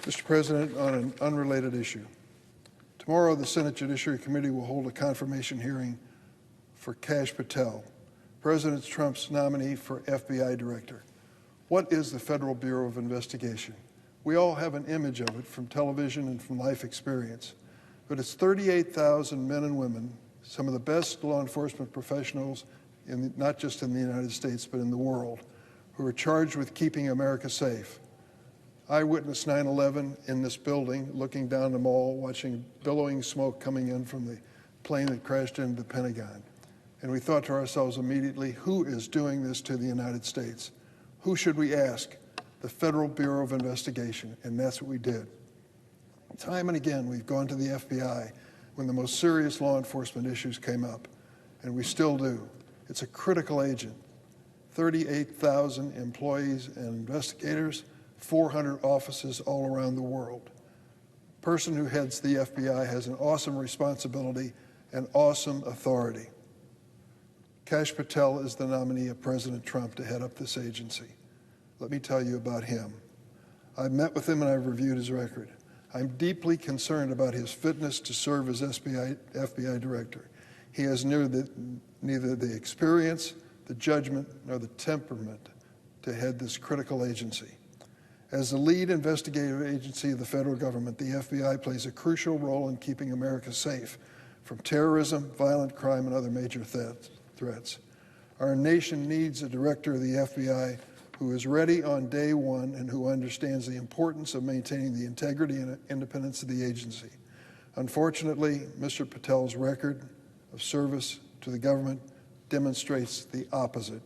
Mr. President, on an unrelated issue, tomorrow the Senate Judiciary Committee will hold a confirmation hearing for Kash Patel, President Trump's nominee for FBI Director. What is the Federal Bureau of Investigation? We all have an image of it from television and from life experience, but it's 38,000 men and women, some of the best law enforcement professionals, not just in the United States, but in the world, who are charged with keeping America safe. I witnessed 9/11 in this building, looking down the mall, watching billowing smoke coming in from the plane that crashed into the Pentagon. And we thought to ourselves immediately, who is doing this to the United States? Who should we ask? The Federal Bureau of Investigation, and that's what we did. Time and again, we've gone to the FBI when the most serious law enforcement issues came up, and we still do. It's a critical agent. 38,000 employees and investigators, 400 offices all around the world. The person who heads the FBI has an awesome responsibility and awesome authority. Kash Patel is the nominee of President Trump to head up this agency. Let me tell you about him. I've met with him and I've reviewed his record. I'm deeply concerned about his fitness to serve as FBI Director. He has neither the experience, the judgment, nor the temperament to head this critical agency. As the lead investigative agency of the federal government, the FBI plays a crucial role in keeping America safe from terrorism, violent crime, and other major threats. Our nation needs a director of the FBI who is ready on day one and who understands the importance of maintaining the integrity and independence of the agency. Unfortunately, Mr. Patel's record of service to the government demonstrates the opposite.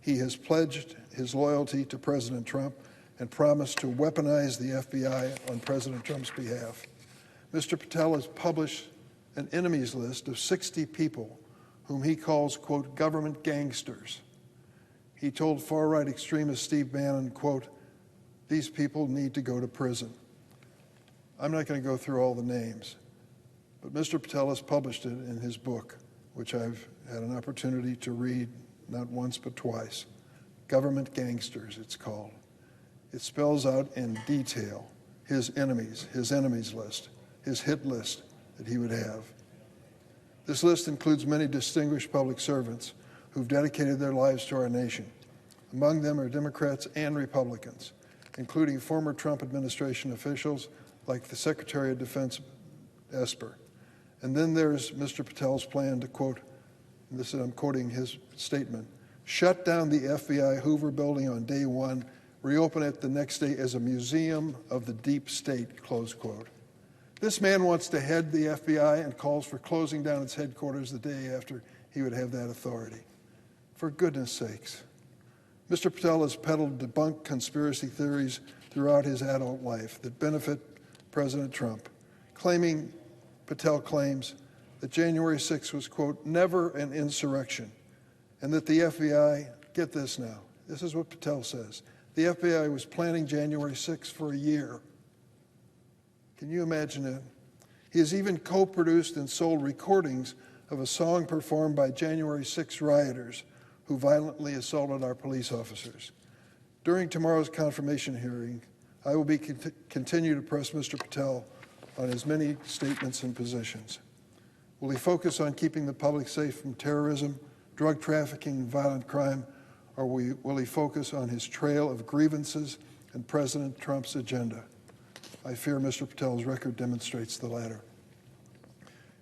He has pledged his loyalty to President Trump and promised to weaponize the FBI on President Trump's behalf. Mr. Patel has published an enemies list of 60 people whom he calls, quote, government gangsters. He told far-right extremist Steve Bannon, quote, these people need to go to prison. I'm not going to go through all the names, but Mr. Patel has published it in his book, which I've had an opportunity to read not once but twice. Government Gangsters, it's called. It spells out in detail his enemies list, his hit list that he would have. This list includes many distinguished public servants who've dedicated their lives to our nation. Among them are Democrats and Republicans, including former Trump administration officials like the Secretary of Defense Esper. And then there's Mr. Patel's plan to, quote, and this is, I'm quoting his statement, shut down the FBI Hoover building on day one, reopen it the next day as a museum of the deep state, close quote. This man wants to head the FBI and calls for closing down its headquarters the day after he would have that authority. For goodness sakes. Mr. Patel has peddled debunked conspiracy theories throughout his adult life that benefit President Trump, Patel claims that January 6th was, quote, never an insurrection, and that the FBI, get this now, this is what Patel says, the FBI was planning January 6th for a year. Can you imagine it? He has even co-produced and sold recordings of a song performed by January 6 rioters who violently assaulted our police officers. During tomorrow's confirmation hearing, I will continue to press Mr. Patel on his many statements and positions. Will he focus on keeping the public safe from terrorism, drug trafficking, and violent crime, or will he focus on his trail of grievances and President Trump's agenda? I fear Mr. Patel's record demonstrates the latter.